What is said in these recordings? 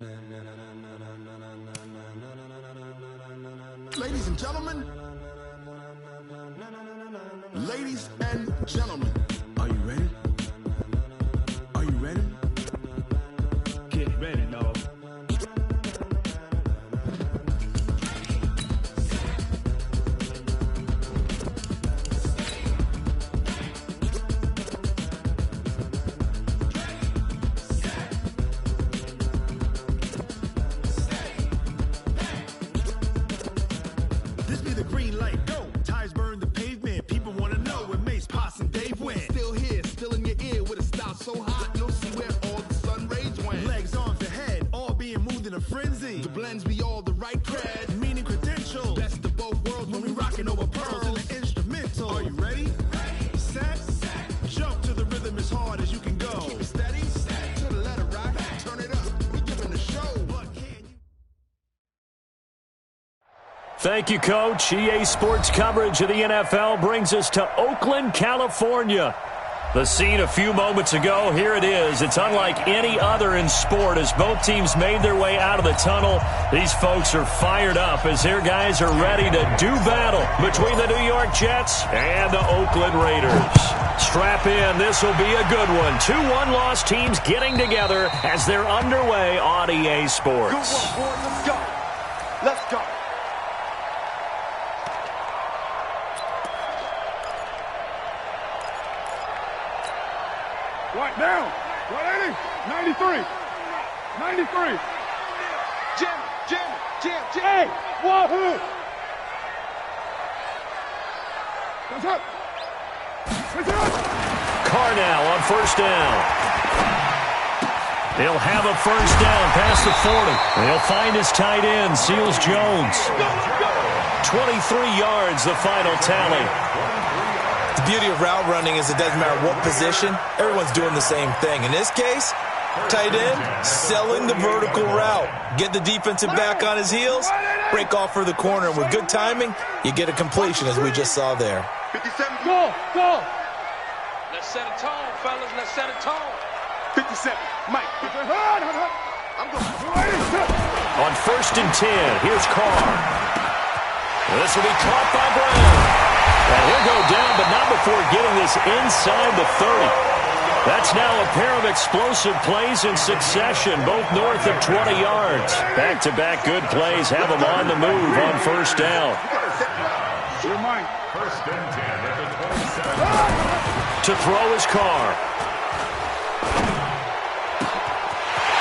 Ladies and gentlemen, ladies and gentlemen, are you ready? Are you ready? Get ready, dog. This be the green light, go. Tires burn the pavement. People want to know where Mace, Poss, and Dave went. Still here, still in your ear with a style so hot, no see where all the sun rays went. Legs, arms, and head, all being moved in a frenzy. The blends be all the right cred, meaning credentials. Best of both worlds when we rocking over pearls in the instrumental. Are you ready? Set, jump to the rhythm as hard as you can go. Keep it steady, to the letter right, turn it up, we giving the show. What can you... Thank you, Coach. EA Sports coverage of the NFL brings us to Oakland, California. The scene a few moments ago, here it is. It's unlike any other in sport as both teams made their way out of the tunnel. These folks are fired up as their guys are ready to do battle between the New York Jets and the Oakland Raiders. Strap in. This will be a good one. 2 one-loss teams getting together as they're underway on EA Sports. Good one, boys. Let's go. Let's go. Right down. 180. 93. 93. Jam, jam, jam, jam. Hey, wahoo. What's up? What's up? Carr now on first down. He'll have a first down past the 40. He'll find his tight end, Seals Jones. 23 yards, the final tally. The beauty of route running is it doesn't matter what position, everyone's doing the same thing. In this case, tight end, selling the vertical route. Get the defensive back on his heels, break off for the corner. With good timing, you get a completion as we just saw there. 57. Go, go. Let's set a tone, fellas. Let's set a tone. 57. Mike. I'm going. On first and 10, here's Carr. This will be caught by Brown. And he'll go down, but not before getting this inside the 30. That's now a pair of explosive plays in succession, both north of 20 yards. Back-to-back good plays have him on the move on first down. First and 10 at the 27. To throw his Carr.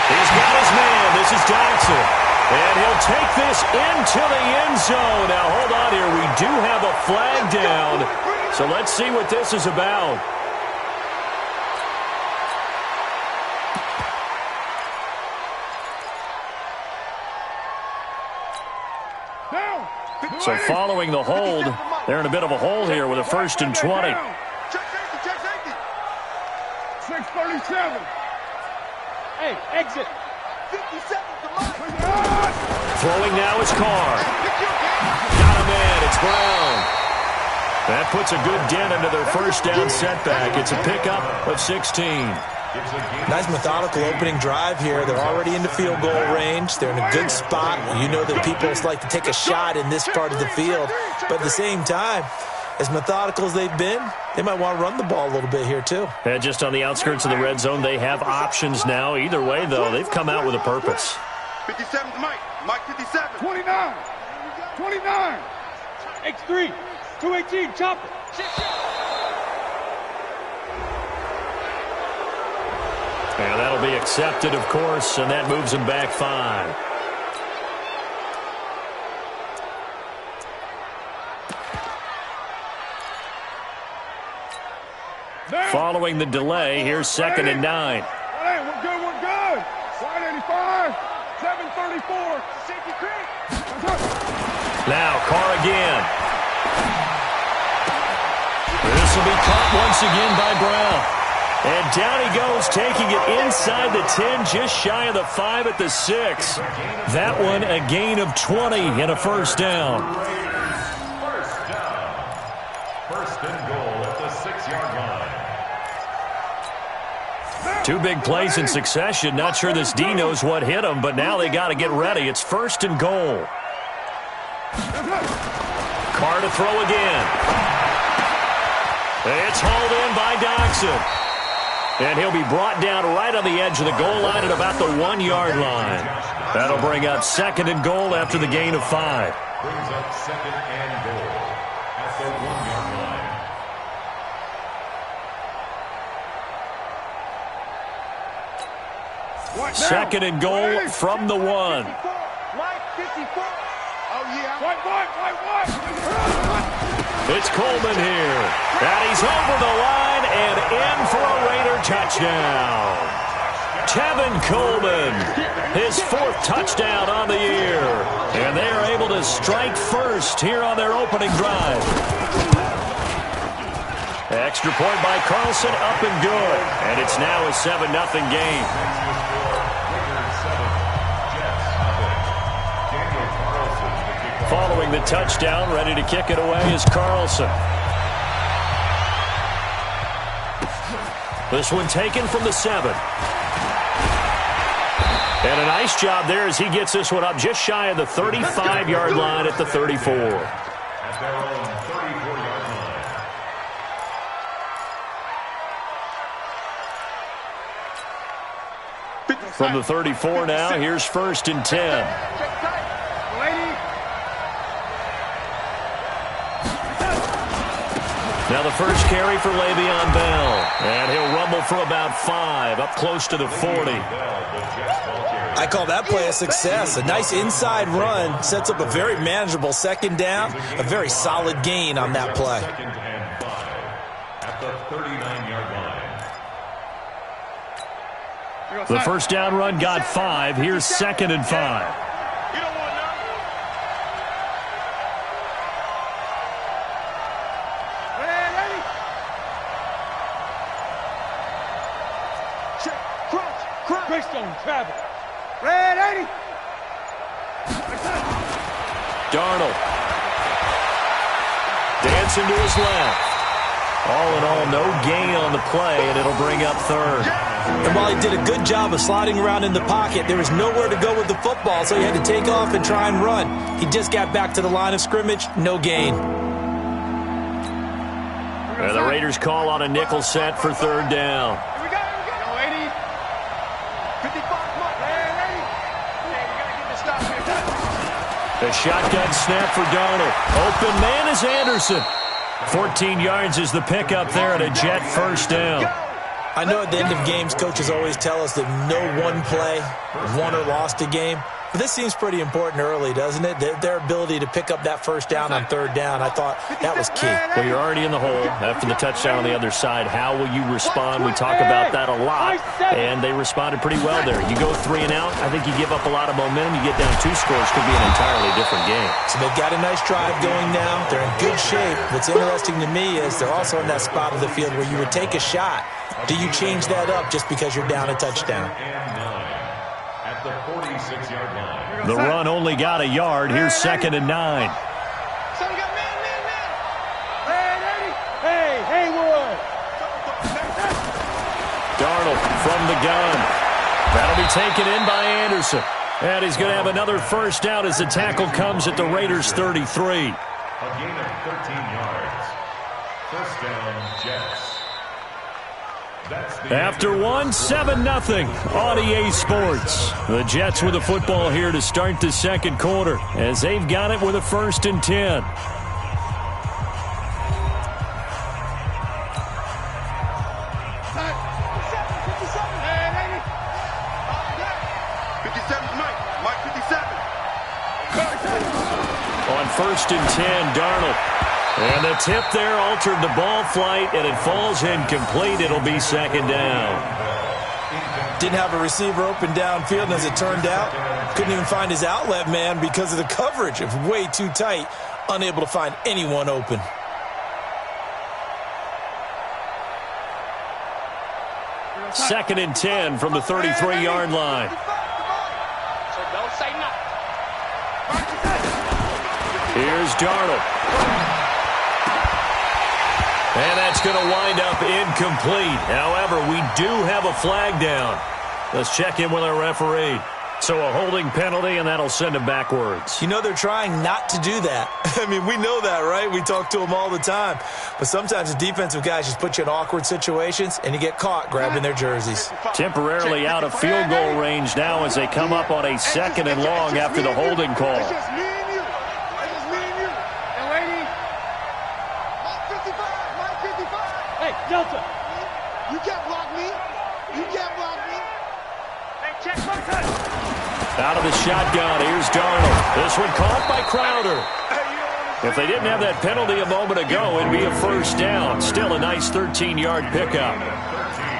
He's got his man. This is Dodson. And he'll take this into the end zone. Now, hold on here. We do have a flag down. So let's see what this is about. So following the hold, they're in a bit of a hole here with a first and 20. Check safety. 637. Hey, exit. 57 to Mike. Throwing now is Carr. Got a man. It's Brown. That puts a good dent into their first down setback. It's a pickup of 16. Nice methodical opening drive here. They're already into field goal range. They're in a good spot. You know that people like to take a shot in this part of the field. But at the same time, as methodical as they've been, they might want to run the ball a little bit here too. And just on the outskirts of the red zone, they have options now. Either way, though, they've come out with a purpose. 57 to Mike. Mike 57. 29. 29. X3. 218. Chopper. And that'll be accepted, of course, and that moves him back 5. Following the delay, here's second and 9. Hey, we're good. 185. 734. Safety creek. Now, Carr again. This will be caught once again by Brown. And down he goes, taking it inside the 10, just shy of the 5 at the 6. That one a gain of 20 and a first down. First and goal at the 6-yard line. Two big plays in succession. Not sure this D knows what hit him, but now they got to get ready. It's 1st and goal. Carr to throw again. It's hauled in by Doxson. And he'll be brought down right on the edge of the goal line at about the 1-yard line. That'll bring up 2nd and goal after the gain of 5. Brings up 2nd and goal at the 1-yard line. 2nd and goal from the 1. Mike, 54. Oh, yeah. White. It's Coleman here. And he's over the line and in for a Raider touchdown. Tevin Coleman, his 4th touchdown on the year. And they are able to strike first here on their opening drive. Extra point by Carlson, up and good. And it's now a 7-0 game. Following the touchdown, ready to kick it away is Carlson. This one taken from the 7. And a nice job there as he gets this one up just shy of the 35-yard line at the 34. At their own 34-yard line. From the 34 now, here's 1st and 10. Now the first carry for Le'Veon Bell. And he'll rumble for about 5, up close to the 40. I call that play a success. A nice inside run sets up a very manageable 2nd down. A very solid gain on that play. 2nd and 5 at the 39-yard line. The first down run got 5. Here's 2nd and 5. Travel. Red 80. Darnold. Dancing to his left. All in all, no gain on the play, and it'll bring up 3rd. And while he did a good job of sliding around in the pocket, there was nowhere to go with the football, so he had to take off and try and run. He just got back to the line of scrimmage, no gain. And the Raiders call on a nickel set for 3rd down. The shotgun snap for Darnold. Open man is Anderson. 14 yards is the pickup there at a Jet first down. I know at the end of games, coaches always tell us that no one play won or lost a game. But this seems pretty important early, doesn't it? Their ability to pick up that first down on 3rd down, I thought that was key. Well, you're already in the hole after the touchdown on the other side. How will you respond? We talk about that a lot, and they responded pretty well there. You go 3 and out, I think you give up a lot of momentum. You get down 2 scores, could be an entirely different game. So they've got a nice drive going now. They're in good shape. What's interesting to me is they're also in that spot of the field where you would take a shot. Do you change that up just because you're down a touchdown? At the 46-yard line. The run only got a yard. Here's 2nd and 9. Hey, Haywood. Darnold from the gun. That'll be taken in by Anderson. And he's going to have another first down as the tackle comes at the Raiders' 33. A gain of 13 yards. First down, Jets. After 1, 7-0 on EA Sports. The Jets with the football here to start the 2nd quarter as they've got it with a 1st and 10. On 1st and 10, Darnold. And the tip there altered the ball flight, and it falls incomplete. It'll be 2nd down. Didn't have a receiver open downfield, and as it turned out, couldn't even find his outlet man because of the coverage. It was way too tight, unable to find anyone open. Second and 10 from the 33-yard line. So don't say nothing. Here's Darnold. And that's going to wind up incomplete. However, we do have a flag down. Let's check in with our referee. So a holding penalty, and that'll send him backwards. You know they're trying not to do that. I mean, we know that, right? We talk to them all the time. But sometimes the defensive guys just put you in awkward situations, and you get caught grabbing their jerseys. Temporarily out of field goal range now as they come up on a 2nd and long after the holding call. It's just me and you. It's just me and you. And lady. Mike 55. Mike 55. Hey, Delta. You can't block me. You can't block me. Hey, check my cut. Out of the shotgun, here's Darnold. This one caught by Crowder. If they didn't have that penalty a moment ago, it'd be a first down. Still a nice 13-yard pickup.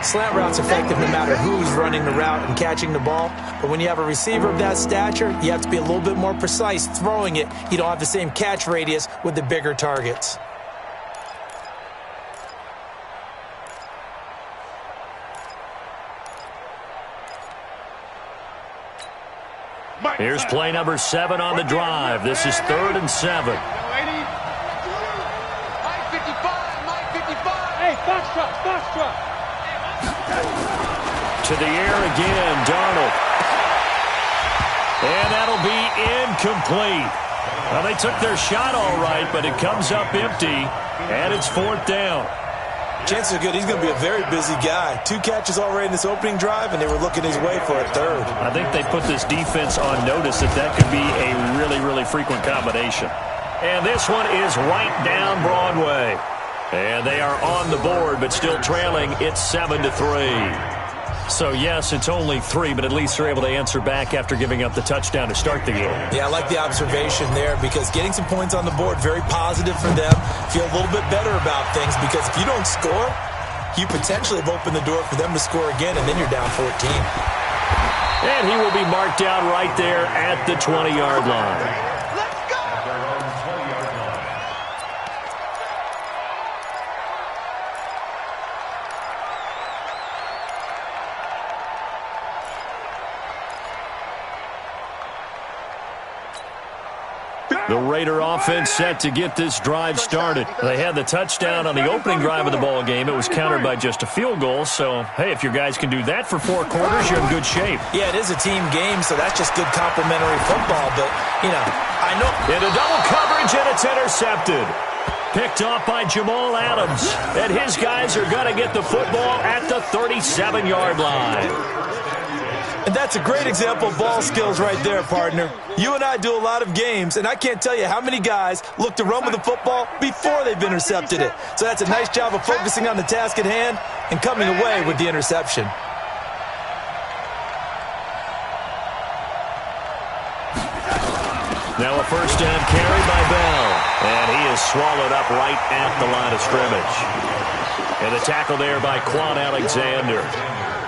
Slant route's effective no matter who's running the route and catching the ball. But when you have a receiver of that stature, you have to be a little bit more precise throwing it. You don't have the same catch radius with the bigger targets. Here's play number 7 on the drive. This is 3rd and 7. Mike 55. Mike 55. Hey, Foxtrot. To the air again, Darnold. And that'll be incomplete. Well, they took their shot all right, but it comes up empty, and it's 4th down. Chances are good he's going to be a very busy guy. 2 catches already in this opening drive, and they were looking his way for a 3rd. I think they put this defense on notice that could be a really, really frequent combination. And this one is right down Broadway. And they are on the board, but still trailing. It's 7-3. So, yes, it's only 3, but at least they're able to answer back after giving up the touchdown to start the game. Yeah, I like the observation there because getting some points on the board, very positive for them. Feel a little bit better about things because if you don't score, you potentially have opened the door for them to score again, and then you're down 14. And he will be marked down right there at the 20-yard line. The Raider offense set to get this drive started. They had the touchdown on the opening drive of the ball game. It was countered by just a field goal. So, hey, if your guys can do that for 4 quarters, you're in good shape. Yeah, it is a team game, so that's just good complimentary football. But, you know, I know. Into double coverage, and it's intercepted. Picked off by Jamal Adams. And his guys are going to get the football at the 37-yard line. And that's a great example of ball skills right there, partner. You and I do a lot of games, and I can't tell you how many guys look to run with the football before they've intercepted it. So that's a nice job of focusing on the task at hand and coming away with the interception. Now a first down carry by Bell. And he is swallowed up right at the line of scrimmage. And the tackle there by Quan Alexander.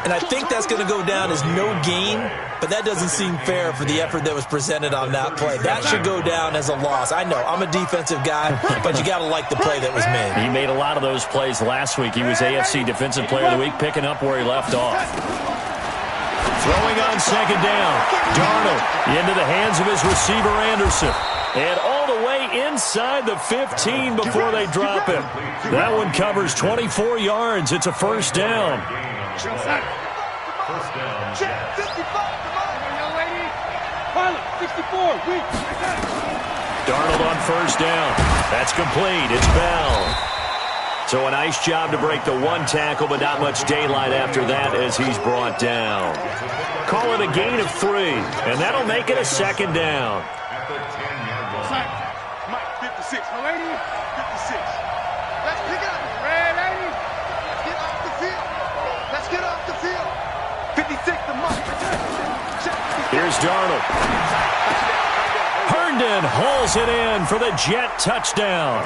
And I think that's going to go down as no gain, but that doesn't seem fair for the effort that was presented on that play. That should go down as a loss. I know, I'm a defensive guy, but you got to like the play that was made. He made a lot of those plays last week. He was AFC Defensive Player of the Week, picking up where he left off. Throwing on second down. Darnold into the hands of his receiver, Anderson. And all the way inside the 15 before they drop him. That one covers 24 yards. It's a first down. First down. Check 55. Come on, young lady. Pilot 64. Weak. Darnold on first down. That's complete. It's Bell. So a nice job to break the 1 tackle, but not much daylight after that as he's brought down. Call it a gain of 3, and that'll make it a second down. At the 10-yard line. Mike 56. My lady 56. Let's pick it up. Red lady. Let's get off the field. Let's get off the field. 56 to Mike. Here's Darnold. Herndon hauls it in for the Jet touchdown.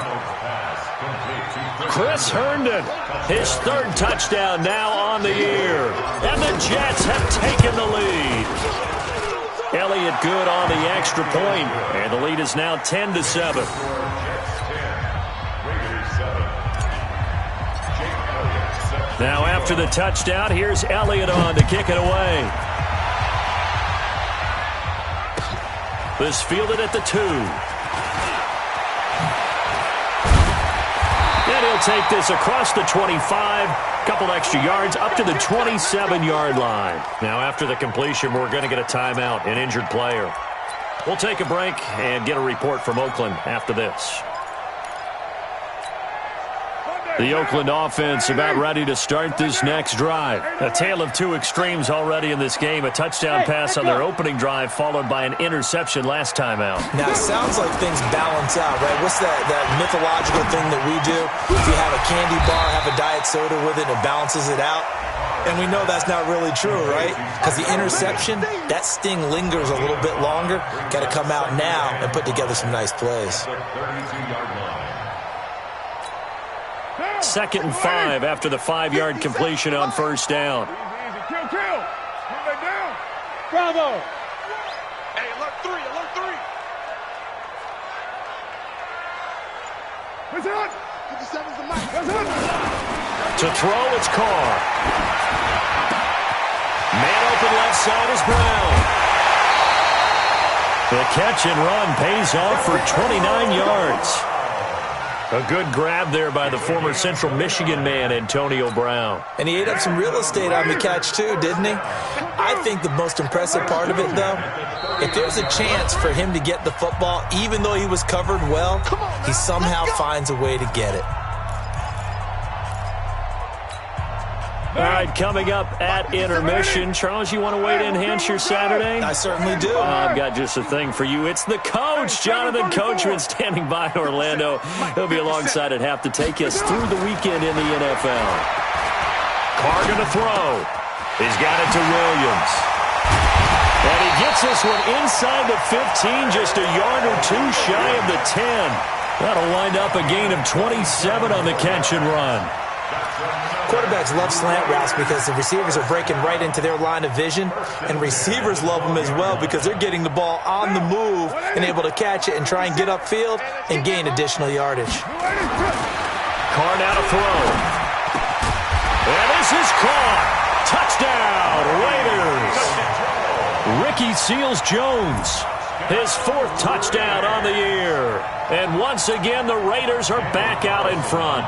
Chris Herndon, his 3rd touchdown now on the year. And the Jets have taken the lead. Elliott good on the extra point, and the lead is now 10-7. Now after the touchdown, here's Elliott on to kick it away. This fielded at the 2. And he'll take this across the 25, couple extra yards, up to the 27-yard line. Now, after the completion, we're going to get a timeout, an injured player. We'll take a break and get a report from Oakland after this. The Oakland offense about ready to start this next drive. A tale of two extremes already in this game. A touchdown pass on their opening drive followed by an interception last time out. Now, it sounds like things balance out, right? What's that mythological thing that we do? If you have a candy bar, have a diet soda with it, it balances it out. And we know that's not really true, right? Because the interception, that sting lingers a little bit longer. Got to come out now and put together some nice plays. 2nd and 5 after the 5-yard completion on first down. Kill. Bring that down. Bravo. Hey, alert 3. What's up? 57's the mic. What's up? To throw, it's Carr. Man open left side is Brown. The catch and run pays off for 29 yards. A good grab there by the former Central Michigan man, Antonio Brown. And he ate up some real estate on the catch, too, didn't he? I think the most impressive part of it, though, if there's a chance for him to get the football, even though he was covered well, he somehow finds a way to get it. All right, coming up at intermission. Charles, you want to wait to enhance your Saturday? I certainly do. I've got just a thing for you. It's the coach, Jonathan Coachman, standing by in Orlando. He'll be alongside at half to take us through the weekend in the NFL. Carr going to throw. He's got it to Williams. And he gets this one inside the 15, just a yard or two shy of the 10. That'll wind up a gain of 27 on the catch and run. Quarterbacks love slant routes because the receivers are breaking right into their line of vision, and receivers love them as well because they're getting the ball on the move and able to catch it and try and get upfield and gain additional yardage. Carr now to throw. And this is caught. Touchdown, Raiders. Ricky Seals-Jones, his 4th touchdown on the year. And once again, the Raiders are back out in front.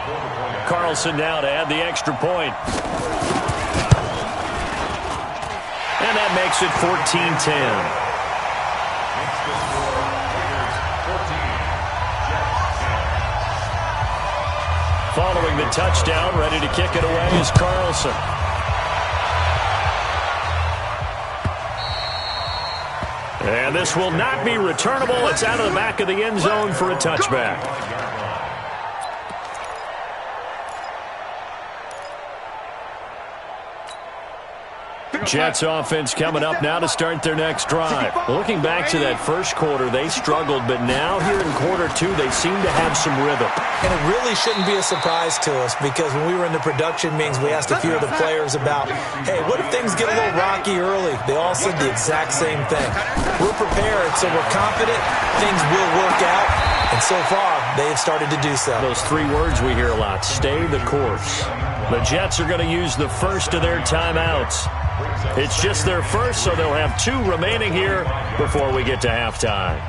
Carlson now to add the extra point. And that makes it 14-10. Following the touchdown, ready to kick it away is Carlson. And this will not be returnable. It's out of the back of the end zone for a touchback. Jets offense coming up now to start their next drive. Looking back to that first quarter, they struggled, but now here in quarter 2, they seem to have some rhythm. And it really shouldn't be a surprise to us because when we were in the production meetings, we asked a few of the players about, hey, what if things get a little rocky early? They all said the exact same thing. We're prepared, so we're confident things will work out. And so far, they have started to do so. Those 3 words we hear a lot, stay the course. The Jets are going to use the first of their timeouts. It's just their first, so they'll have 2 remaining here before we get to halftime.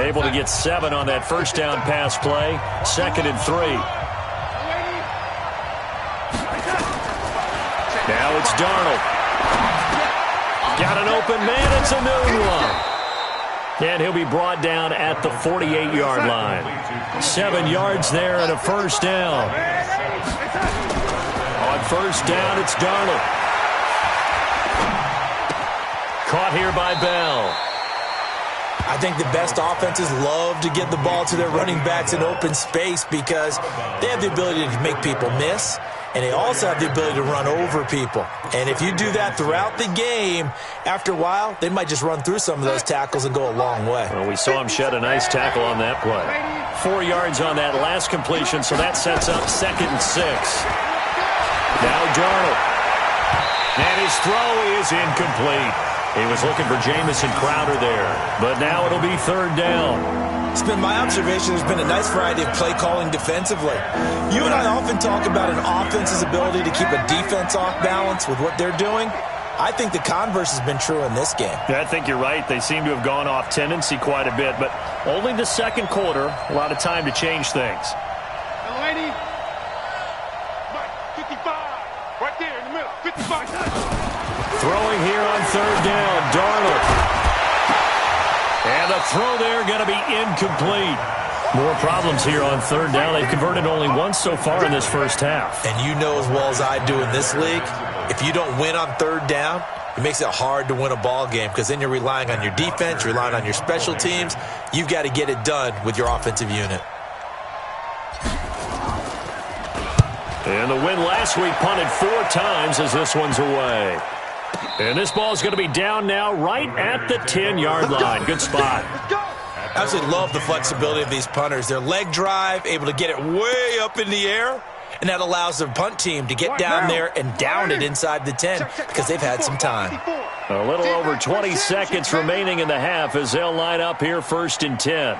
Able to get 7 on that first down pass play. 2nd and 3. Now it's Darnold. Got an open man. It's a new one. And he'll be brought down at the 48-yard line. 7 yards there and a first down. On first down, it's Darnold. Caught here by Bell. I think the best offenses love to get the ball to their running backs in open space because they have the ability to make people miss, and they also have the ability to run over people. And if you do that throughout the game, after a while, they might just run through some of those tackles and go a long way. Well, we saw him shed a nice tackle on that play. 4 yards on that last completion, so that sets up 2nd and 6. Now Darnold. And his throw is incomplete. He was looking for Jamison Crowder there, but now it'll be 3rd down. It's been my observation there's been a nice variety of play calling defensively. You and I often talk about an offense's ability to keep a defense off balance with what they're doing. I think the converse has been true in this game. Yeah, I think you're right. They seem to have gone off tendency quite a bit, but only the second quarter, a lot of time to change things. Hello, lady. 55. Right there in the middle. 55. Throwing here on third down, Darnold. And the throw there going to be incomplete. More problems here on third down. They've converted only once so far in this first half. And you know as well as I do in this league, if you don't win on third down, it makes it hard to win a ball game because then you're relying on your defense, you're relying on your special teams. You've got to get it done with your offensive unit. And the win last week punted 4 times as this one's away. And this ball's going to be down now right at the 10-yard line. Good spot. I absolutely love the flexibility of these punters. Their leg drive, able to get it way up in the air, and that allows the punt team to get down there and down it inside the 10 because they've had some time. A little over 20 seconds remaining in the half as they'll line up here 1st and 10.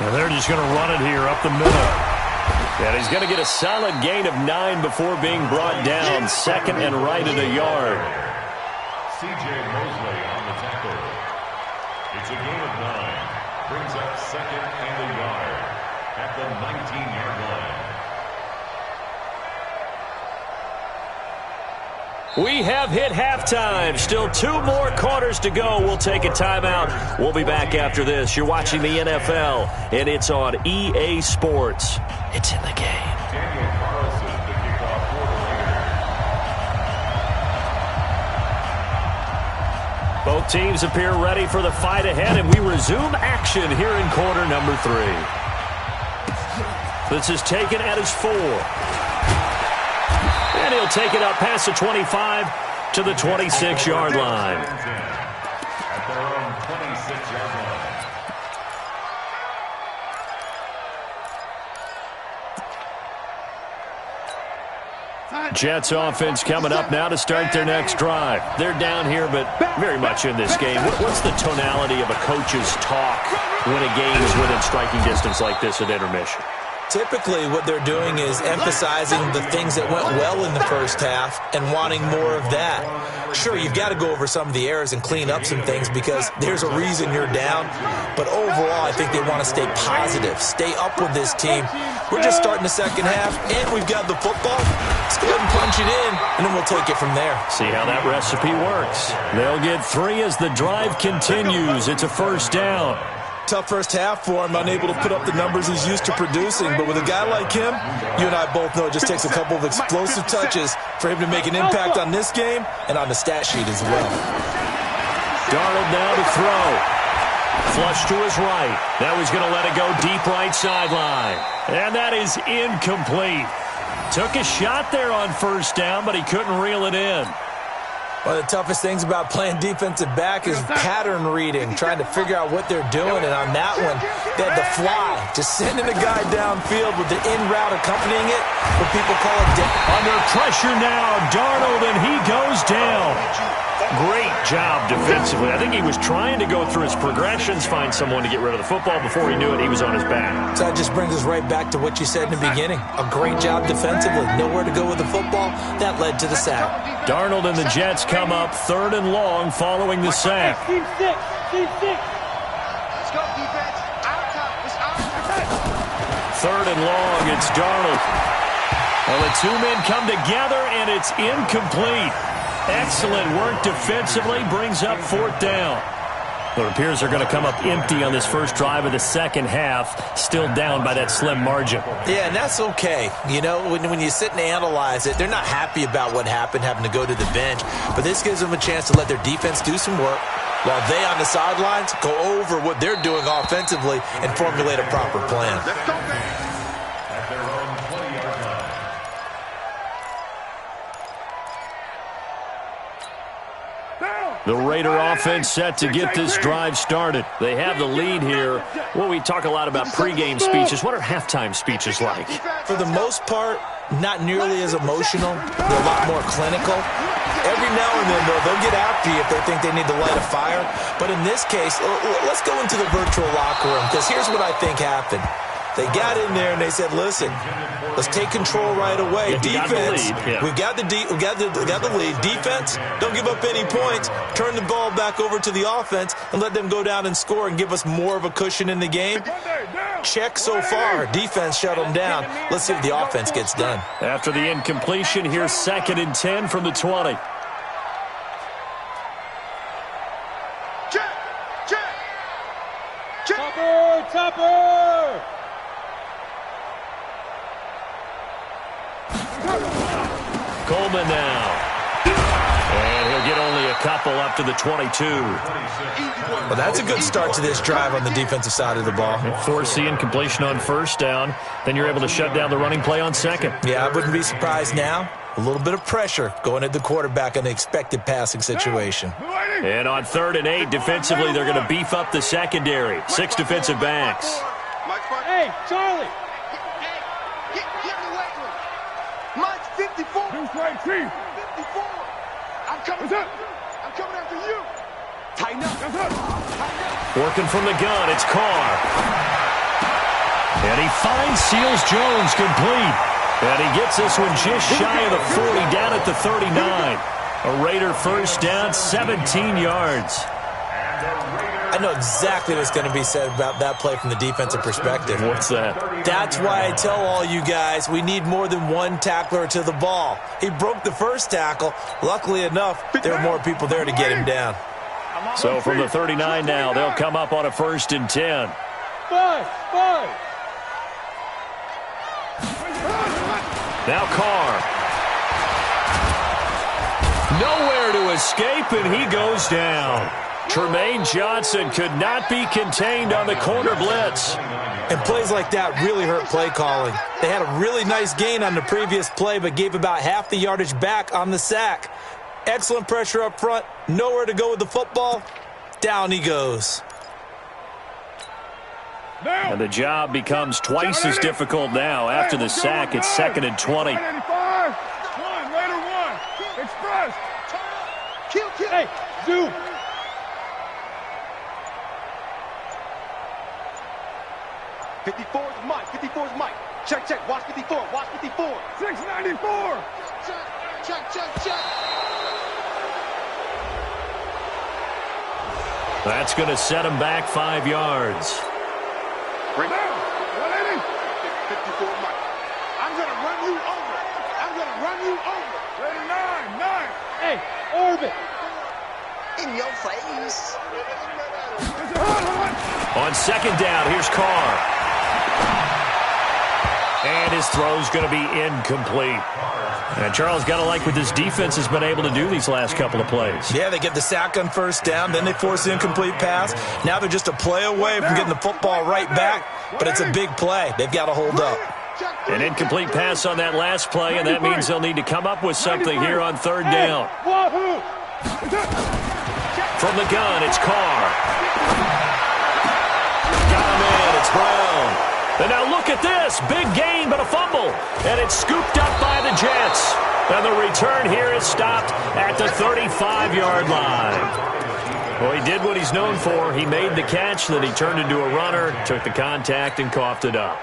And they're just going to run it here up the middle. And he's going to get a solid gain of 9 before being brought down. 2nd and right at a yard. C.J. Mosley on the tackle. It's a gain of 9. Brings up 2nd and a yard at the 19-yard line. We have hit halftime. Still 2 more quarters to go. We'll take a timeout. We'll be back after this. You're watching the NFL, and it's on EA Sports. It's in the game. Daniel Carlson to kick off for the Raiders. Both teams appear ready for the fight ahead, and we resume action here in quarter number 3. This is taken at his 4. And he'll take it up past the 25 to the 26-yard line. At their own 26-yard line. Jets offense coming up now to start their next drive. They're down here, but very much in this game. What's the tonality of a coach's talk when a game is within striking distance like this at intermission? Typically, what they're doing is emphasizing the things that went well in the first half and wanting more of that. Sure, you've got to go over some of the errors and clean up some things because there's a reason you're down. But overall, I think they want to stay positive, stay up with this team. We're just starting the second half, and we've got the football. Let's go ahead and punch it in, and then we'll take it from there. See how that recipe works. They'll get 3 as the drive continues. It's a first down. Tough first half for him, unable to put up the numbers he's used to producing. But with a guy like him, you and I both know it just takes a couple of explosive touches for him to make an impact on this game and on the stat sheet as well. Darnold now to throw. Flush to his right. Now he's going to let it go deep right sideline. And that is incomplete. Took a shot there on first down, but he couldn't reel it in. One of the toughest things about playing defensive back is pattern reading, trying to figure out what they're doing. And on that one, they had the fly, just sending a guy downfield with the in route accompanying it, what people call it down. Under pressure now, Darnold, and he goes down. Great job defensively. I think he was trying to go through his progressions, find someone to get rid of the football. Before he knew it, he was on his back. So that just brings us right back to what you said in the beginning. A great job defensively. Nowhere to go with the football. That led to the sack. Darnold and the Jets come up 3rd and long following the sack. Team 6. Team 6. Let's go, defense. Out top. It's out top. 3rd and long. It's Darnold. Well, the 2 men come together, and it's incomplete. Excellent work defensively. Brings up 4th down. It appears they're going to come up empty on this first drive of the second half. Still down by that slim margin. Yeah, and that's okay. You know, when you sit and analyze it, they're not happy about what happened, having to go to the bench. But this gives them a chance to let their defense do some work while they on the sidelines go over what they're doing offensively and formulate a proper plan. At their own 20-yard line. Down. The Raider offense set to get this drive started. They have the lead here. Well, we talk a lot about pregame speeches. What are halftime speeches like? For the most part, not nearly as emotional. They're a lot more clinical. Every now and then, though, they'll get after you if they think they need to light a fire. But in this case, let's go into the virtual locker room, because here's what I think happened. They got in there and they said, listen, let's take control right away. Defense, we've got the lead. Defense, don't give up any points. Turn the ball back over to the offense and let them go down and score and give us more of a cushion in the game. Check so far. Defense shut them down. Let's see if the offense gets done. After the incompletion, here's 2nd and 10 from the 20. Topper! Coleman now. And he'll get only a couple up to the 22. Well, that's a good start to this drive on the defensive side of the ball. Force the incompletion on 1st down. Then you're able to shut down the running play on 2nd. Yeah, I wouldn't be surprised now. A little bit of pressure going at the quarterback in the expected passing situation. And on 3rd and 8, defensively, they're going to beef up the secondary. 6 defensive backs. Hey, Charlie! Get in the weight room. Mike's 54. 54. I'm coming after you. Tighten up. Working from the gun, it's Carr. And he finds Seals Jones complete. And he gets this one just shy of the 40, down at the 39. A Raider 1st down, 17 yards. I know exactly what's going to be said about that play from the defensive perspective. What's that? That's why I tell all you guys we need more than one tackler to the ball. He broke the first tackle. Luckily enough, there were more people there to get him down. So from the 39 now, they'll come up on a 1st and 10. Five. Now Carr. Nowhere to escape, and he goes down. Tremaine Johnson could not be contained on the corner blitz. And plays like that really hurt play calling. They had a really nice gain on the previous play, but gave about half the yardage back on the sack. Excellent pressure up front. Nowhere to go with the football. Down he goes. And the job becomes twice as difficult now. After the sack, it's 2nd and 20. Raider 1. Express. Kill. Hey, zoom. '54's Mike. Check. Watch 54. 694. Check. That's going to set him back 5 yards. Right now. 54 Mike. I'm going to run you over. Raider 9. Hey, orbit. In your face. On 2nd down, here's Carr. And his throw's going to be incomplete. And Charles, got to like what this defense has been able to do these last couple of plays. Yeah, they get the sack on 1st down, then they force the incomplete pass. Now they're just a play away from getting the football right back, but it's a big play. They've got to hold up. An incomplete pass on that last play, and that means they'll need to come up with something here on 3rd down. From the gun, it's Carr. Got him in, it's Brown. And now look at this. Big gain, but a fumble. And it's scooped up by the Jets. And the return here is stopped at the 35-yard line. Well, he did what he's known for. He made the catch, then he turned into a runner, took the contact, and coughed it up.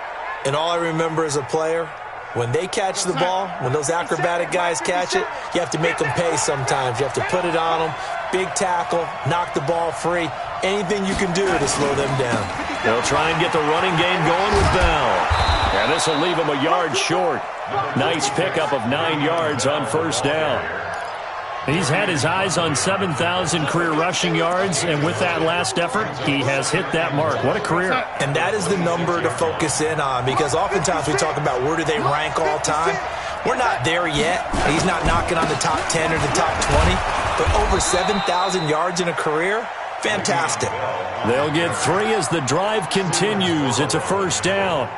And all I remember as a player, when they catch the ball, when those acrobatic guys catch it, you have to make them pay sometimes. You have to put it on them. Big tackle, knock the ball free. Anything you can do to slow them down. They'll try and get the running game going with Bell. And this will leave him a yard short. Nice pickup of 9 yards on 1st down. He's had his eyes on 7,000 career rushing yards, and with that last effort, he has hit that mark. What a career. And that is the number to focus in on, because oftentimes we talk about where do they rank all time. We're not there yet. He's not knocking on the top 10 or the top 20, but over 7,000 yards in a career, fantastic. They'll get 3 as the drive continues. It's a 1st down.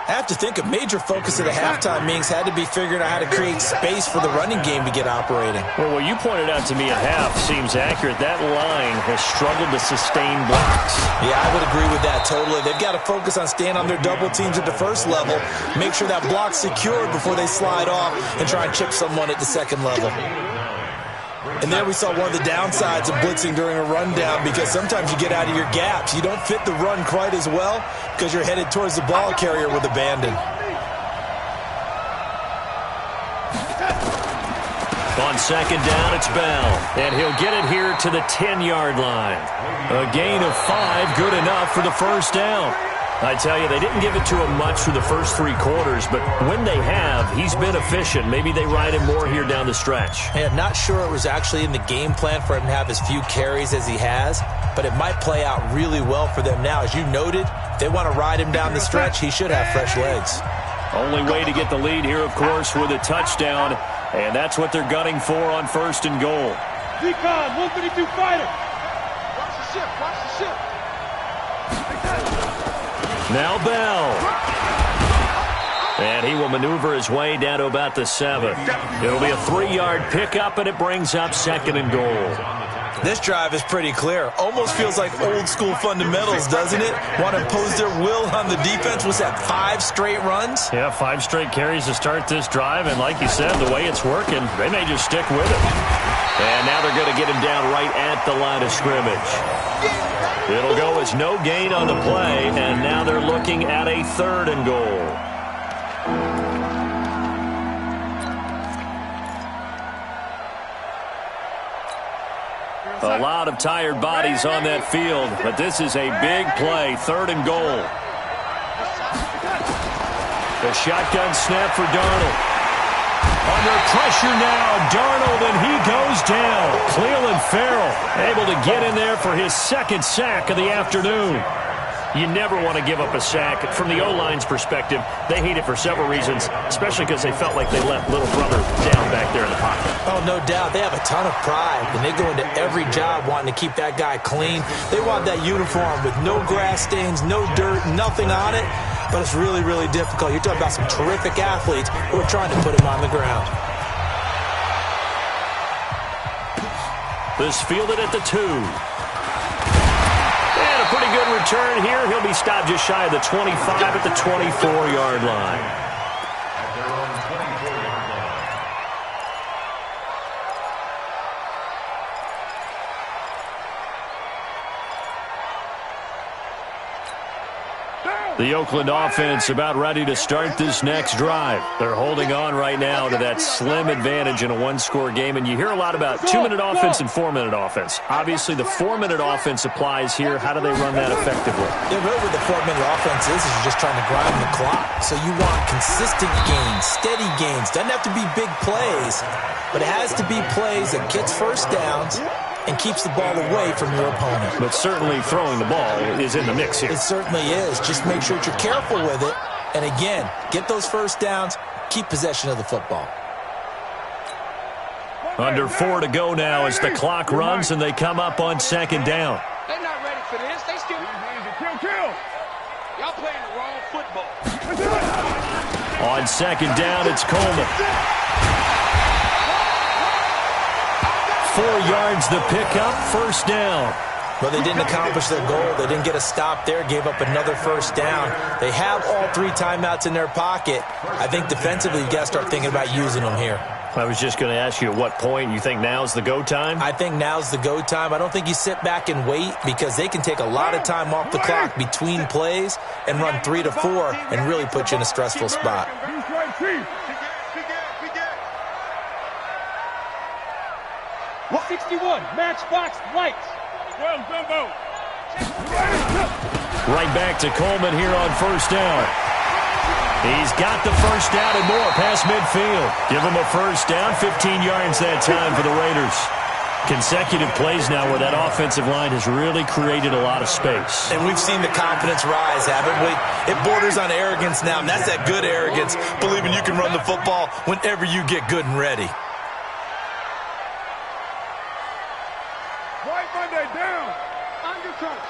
I have to think a major focus of the halftime meetings had to be figuring out how to create space for the running game to get operating. Well, what you pointed out to me at half seems accurate. That line has struggled to sustain blocks. Yeah, I would agree with that totally. They've got to focus on staying on their double teams at the first level, make sure that block's secured before they slide off and try and chip someone at the second level. And there we saw one of the downsides of blitzing during a rundown, because sometimes you get out of your gaps. You don't fit the run quite as well because you're headed towards the ball carrier with abandon. On second down, it's Bell, and he'll get it here to the 10-yard line. A gain of 5, good enough for the first down. I tell you, they didn't give it to him much through the first 3 quarters, but when they have, he's been efficient. Maybe they ride him more here down the stretch. Hey, I'm not sure it was actually in the game plan for him to have as few carries as he has, but it might play out really well for them now. As you noted, if they want to ride him down the stretch, he should have fresh legs. Only way to get the lead here, of course, with a touchdown, and that's what they're gunning for on 1st and goal. Decon, 132 fighter. Watch the ship, watch the ship. Now Bell. And he will maneuver his way down to about the 7. It'll be a 3-yard pickup, and it brings up 2nd and goal. This drive is pretty clear. Almost feels like old-school fundamentals, doesn't it? Want to impose their will on the defense. Was that 5 straight runs? Yeah, 5 straight carries to start this drive, and like you said, the way it's working, they may just stick with it. And now they're going to get him down right at the line of scrimmage. It'll go as no gain on the play, and now they're looking at a 3rd and goal. A lot of tired bodies on that field, but this is a big play, 3rd and goal. The shotgun snap for Darnold. Under pressure now, Darnold, and he goes down. Clelin Ferrell able to get in there for his 2nd sack of the afternoon. You never want to give up a sack. From the O-line's perspective, they hate it for several reasons, especially because they felt like they left little brother down back there in the pocket. Oh, no doubt. They have a ton of pride, and they go into every job wanting to keep that guy clean. They want that uniform with no grass stains, no dirt, nothing on it. But it's really, really difficult. You're talking about some terrific athletes who are trying to put him on the ground. This fielded at the 2. And a pretty good return here. He'll be stopped just shy of the 25 at the 24-yard line. At their own 24-yard line. The Oakland offense about ready to start this next drive. They're holding on right now to that slim advantage in a 1-score game, and you hear a lot about 2-minute offense and 4-minute offense. Obviously, the 4-minute offense applies here. How do they run that effectively? Yeah, really what the 4-minute offense is you're just trying to grind the clock. So you want consistent gains, steady gains. Doesn't have to be big plays, but it has to be plays that gets first downs and keeps the ball away from your opponent. But certainly throwing the ball is in the mix here. It certainly is. Just make sure that you're careful with it. And again, get those first downs, keep possession of the football. Under 4 to go now as the clock runs and they come up on 2nd down. They're not ready for this. They still... Kill. Y'all playing the wrong football. On 2nd down, it's Coleman. 4 yards the pickup, 1st down. Well, they didn't accomplish their goal. They didn't get a stop there, gave up another 1st down. They have all 3 timeouts in their pocket. I think defensively you got to start thinking about using them here. I was just going to ask you at what point you think now's the go time? I think now's the go time. I don't think you sit back and wait because they can take a lot of time off the clock between plays and run 3 to 4 and really put you in a stressful spot. 61, matchbox lights. Right back to Coleman here on 1st down. He's got the 1st down and more past midfield. Give him a 1st down, 15 yards that time for the Raiders. Consecutive plays now where that offensive line has really created a lot of space. And we've seen the confidence rise, haven't we? It borders on arrogance now, and that's that good arrogance, believing you can run the football whenever you get good and ready. Right Monday down. Undercut.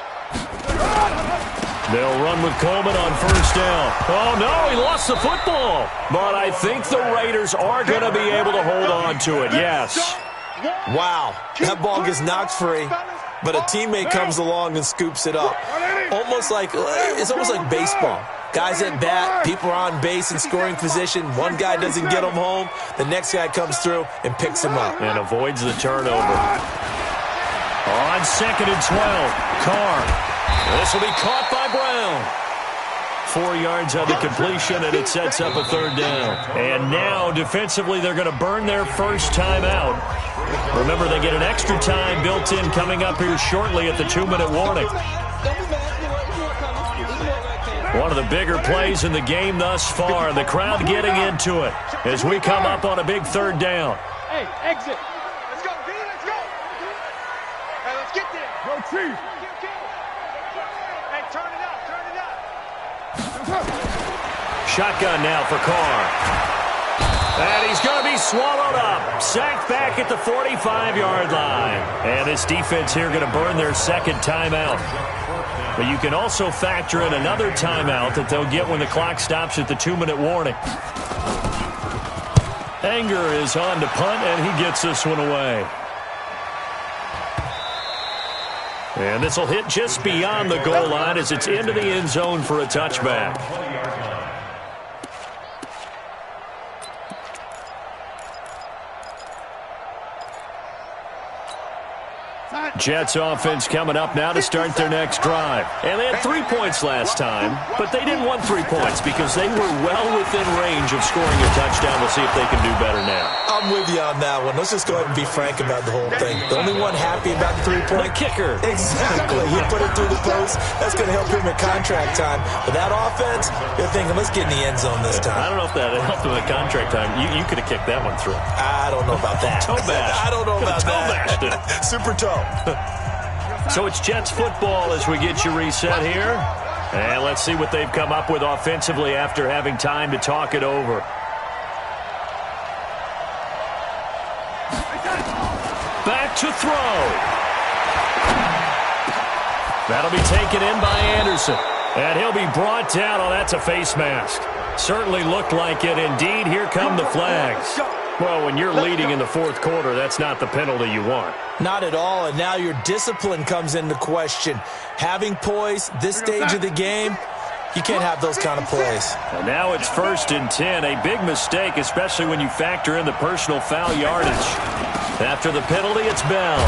They'll run with Coleman on first down. Oh, no, he lost the football. But I think the Raiders are going to be able to hold on to it, yes. Wow, that ball gets knocked free, but a teammate comes along and scoops it up. It's almost like baseball. Guys at bat, people are on base in scoring position. One guy doesn't get him home. The next guy comes through and picks him up. And avoids the turnover. On 2nd and 12, Carr. This will be caught by Brown. 4 yards on the completion, and it sets up a third down. And now, defensively, they're going to burn their first timeout. Remember, they get an extra time built in coming up here shortly at the 2-minute warning. One of the bigger plays in the game thus far. The crowd getting into it as we come up on a big third down. Hey, exit. Let's go, B, let's go. Hey, let's get there. Go, Chief. Hey, turn it up, turn it up. Shotgun now for Carr. And he's going to be swallowed up. Sacked back at the 45-yard line. And this defense here going to burn their second timeout. But you can also factor in another timeout that they'll get when the clock stops at the 2-minute warning. Anger is on to punt, and he gets this one away. And this will hit just beyond the goal line as it's into the end zone for a touchback. Jets offense coming up now to start their next drive. And they had 3 points last time, but they didn't want 3 points because they were well within range of scoring a touchdown. We'll see if they can do better now. I'm with you on that one. Let's just go ahead and be frank about the whole thing. The only one happy about the 3-point kicker. Exactly. He put it through the post. That's going to help him at contract time. But that offense, they're thinking, let's get in the end zone this time. I don't know if that helped him at contract time. You could have kicked that one through. I don't know about that. Toe bash. I don't know about that. Toe bashed it. Super toe. So it's Jets football as we get you reset here. And let's see what they've come up with offensively after having time to talk it over. Back to throw. That'll be taken in by Anderson. And he'll be brought down. Oh, that's a face mask. Certainly looked like it. Indeed, here come the flags. Well, when you're leading in the fourth quarter, that's not the penalty you want. Not at all, and now your discipline comes into question. Having poise, this stage of the game, you can't have those kind of plays. And now it's 1st and 10, a big mistake, especially when you factor in the personal foul yardage. After the penalty, it's Bell.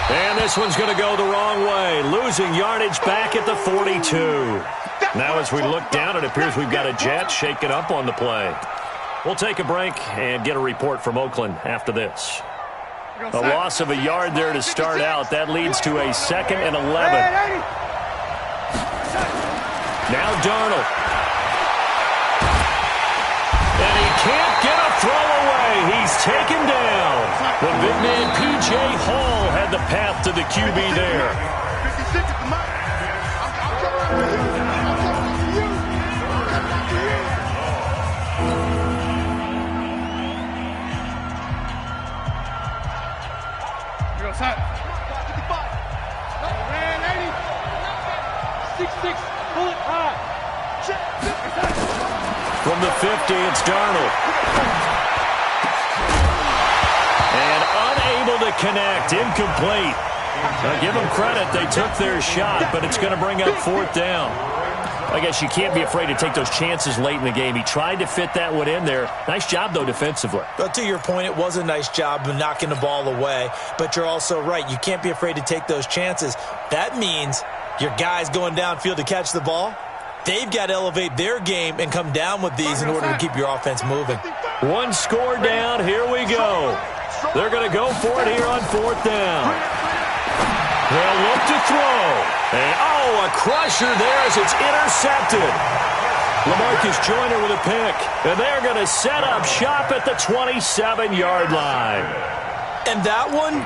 And this one's going to go the wrong way, losing yardage back at the 42. Now as we look down, it appears we've got a Jet shaken up on the play. We'll take a break and get a report from Oakland after this. A loss of a yard there to start out. That leads to a 2nd and 11. Now Darnold. And he can't get a throw away. He's taken down. The big man P.J. Hall had the path to the QB there. 56 at the mic. I'm coming after you. I'm coming after you. I'm coming after you. You're outside. 55. Man, 80. 6'6". Pull it high. From the 50, it's Darnold. And unable to connect, incomplete. Now give them credit, they took their shot, but it's going to bring up 4th down. I guess you can't be afraid to take those chances late in the game. He tried to fit that one in there. Nice job, though, defensively. But to your point, it was a nice job of knocking the ball away. But you're also right. You can't be afraid to take those chances. That means your guys going downfield to catch the ball, they've got to elevate their game and come down with these in order to keep your offense moving. One score down. Here we go. They're going to go for it here on 4th down. They'll look to throw. And, oh, a crusher there as it's intercepted. LaMarcus Joyner with a pick. And they're going to set up shop at the 27-yard line. And that one,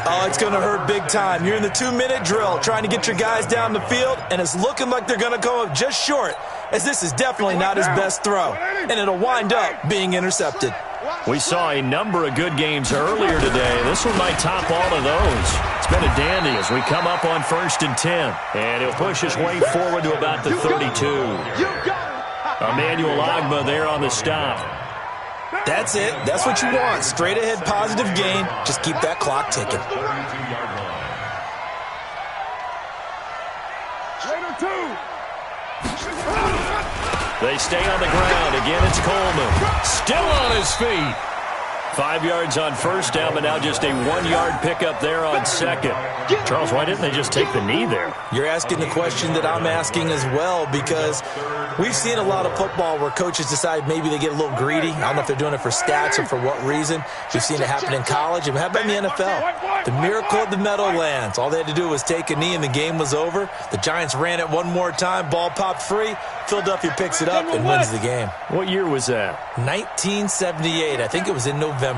oh, it's going to hurt big time. You're in the 2-minute drill trying to get your guys down the field, and it's looking like they're going to come up just short, as this is definitely not his best throw. And it'll wind up being intercepted. We saw a number of good games earlier today. This one might top all of those. It's been a dandy as we come up on 1st and 10. And he'll push his way forward to about the 32. Emmanuel Ogbah there on the stop. That's it. That's what you want. Straight ahead positive gain. Just keep that clock ticking. They stay on the ground. Again, it's Coleman. Still on his feet. 5 yards on first down, but now just a 1-yard pickup there on second. Charles, why didn't they just take the knee there? You're asking the question that I'm asking as well, because we've seen a lot of football where coaches decide maybe they get a little greedy. I don't know if they're doing it for stats or for what reason. We've seen it happen in college and happen in the NFL. The miracle of the Meadowlands. All they had to do was take a knee and the game was over. The Giants ran it one more time. Ball popped free. Philadelphia picks it up and wins the game. What year was that? 1978. I think it was in November. On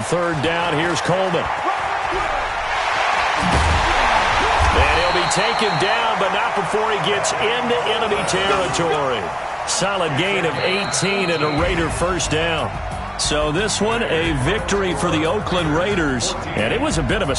third down, here's Coleman. And he'll be taken down, but not before he gets into enemy territory. Solid gain of 18 and a Raider first down. So this one, a victory for the Oakland Raiders. And it was a bit of a